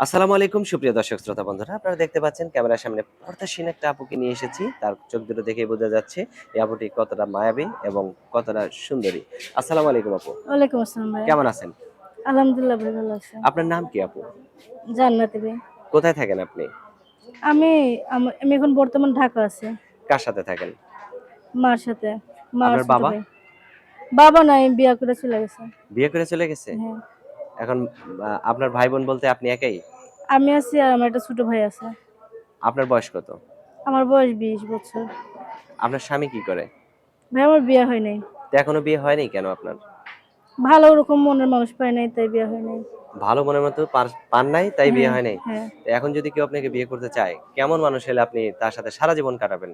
আসসালামু আলাইকুম সুপ্রিয় দর্শক শ্রোতা বন্ধুরা, আপনারা দেখতে পাচ্ছেন ক্যামেরার সামনে পর্দাসীন একটা আপুকে নিয়ে এসেছি। তার চোখ দুটো দেখেই বোঝা যাচ্ছে এই আপুটি কতটা মায়াবী এবং কতটা সুন্দরী। আসসালামু আলাইকুম আপু, ওয়ালাইকুম আসসালাম ভাই। কেমন আছেন? আলহামদুলিল্লাহ ভাই ভালো আছি। আপনার নাম কি আপু? জান্নাতি ভাই। কোথায় থাকেন আপনি? আমি আমি এখন বর্তমান ঢাকা আছি। কার সাথে থাকেন? মার সাথে। মার আপনার ছোট বাবা ভাই। বাবা নাই বিয়া করে চলে গেছে। বিয়ে করে চলে গেছে? হ্যাঁ। এখন আপনার ভাই বোন বলতে আপনি একাই? আমি আছি আর আমার একটা ছোট ভাই আছে। আপনার বয়স কত? আমার বয়স 20 বছর। আপনার স্বামী কি করে? ভাই আমার বিয়ে হয় নাই। তো এখনো বিয়ে হয়নি কেন আপনার? ভালো ওরকম মনের মানুষ পাই নাই তাই বিয়ে হয় নাই। ভালো মনের মতো পান নাই তাই বিয়ে হ্যাঁ, হয় নাই? হ্যাঁ। তো এখন যদি কেউ আপনাকে বিয়ে করতে চায়, কেমন মানুষ হলে আপনি তার সাথে সারা জীবন কাটাবেন?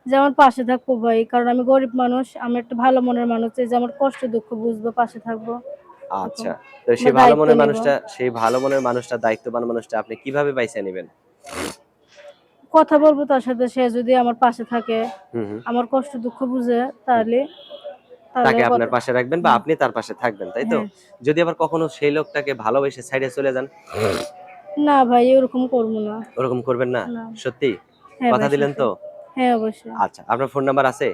যে আমার পাশে থাকবো ভাই। কারণ আমি গরিব মানুষ। আমি একটা ভালো মনের মানুষ যে আমার কষ্ট দুঃখ বুঝবো, পাশে থাকবো। এরকম। আচ্ছা। তো আমরা দায়িত্ব নিব। সেই ভালো মনের মানুষটা দায়িত্ববান মানুষটা আপনি কিভাবে বাইছে নিবেন? কথা বলবো তার সাথে, সে যদি আমার পাশে থাকে, হুম, হুম, আমার কষ্ট দুঃখ বুঝে হুম। তাহলে তাহলে তাকে আপনার কথা পাশে রাখবেন বা হুম, আপনি তার পাশে থাকবেন, তাই তো? হ্যাঁ। যদি আবার কখনো সেই লোকটাকে ভালোবেসে সাইডে চলে যান, না ভাই ওরকম করবো না। ওরকম করবেন না? না। সত্যি? হ্যাঁ কথা ভাই দিলেন সত্যি। তো? হ্যাঁ অবশ্যই। আচ্ছা। আপনার ফোন নাম্বার আছে?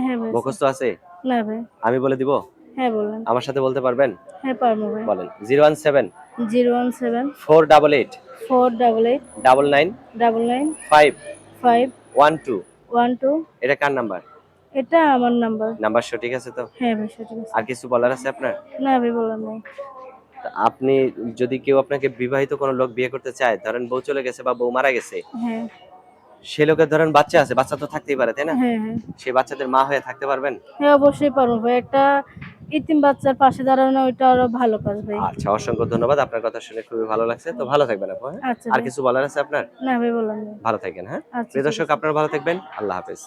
হ্যাঁ ভাই আছে। মুখস্থ আছে? না ভাই। আমি বলে দিব? হ্যাঁ বললেন। আমার সাথে বলতে পারবেন? হ্যাঁ পারবো ভাই। বলেন। 017 017 488 488 99 99 5 5 12। 12। এটা কার নাম্বার? এটা আমার নাম্বার। নাম্বার সঠিক আছে তো? হ্যাঁ ভাই সঠিক আছে। আর কিছু বলার আছে আপনার? না ভাই বলার নাই। তা আপনি যদি কেউ আপনাকে বিবাহিত কোনো লোক বিয়ে করতে চায়, ধরেন বউ চলে গেছে বা বউ মারা গেছে, হ্যাঁ, সে লোকের ধরেন বাচ্চা আছে, বাচ্চা তো থাকতেই পারে, তাই না? হ্যাঁ, হ্যাঁ। সেই বাচ্চাদের মা হয়ে থাকতে পারবেন? হ্যাঁ অবশ্যই পারবো ভাই। একটা ইতিম বাচ্চার পাশে দাঁড়ানো ওইটা আরো ভালো কাজ ভাই। আচ্ছা, অসংখ্য ধন্যবাদ। আপনার কথা শুনে খুবই ভালো লাগছে। তো ভালো থাকবেন আপু, হ্যাঁ? আচ্ছা আর ভাই। কিছু বলার আছে আপনার? না ভাই বললাম না। ভালো থাকবেন, হ্যাঁ? আচ্ছা প্রিয় ঠিক দর্শক আছে। আপনারা ভালো থাকবেন। আল্লাহ হাফেজ।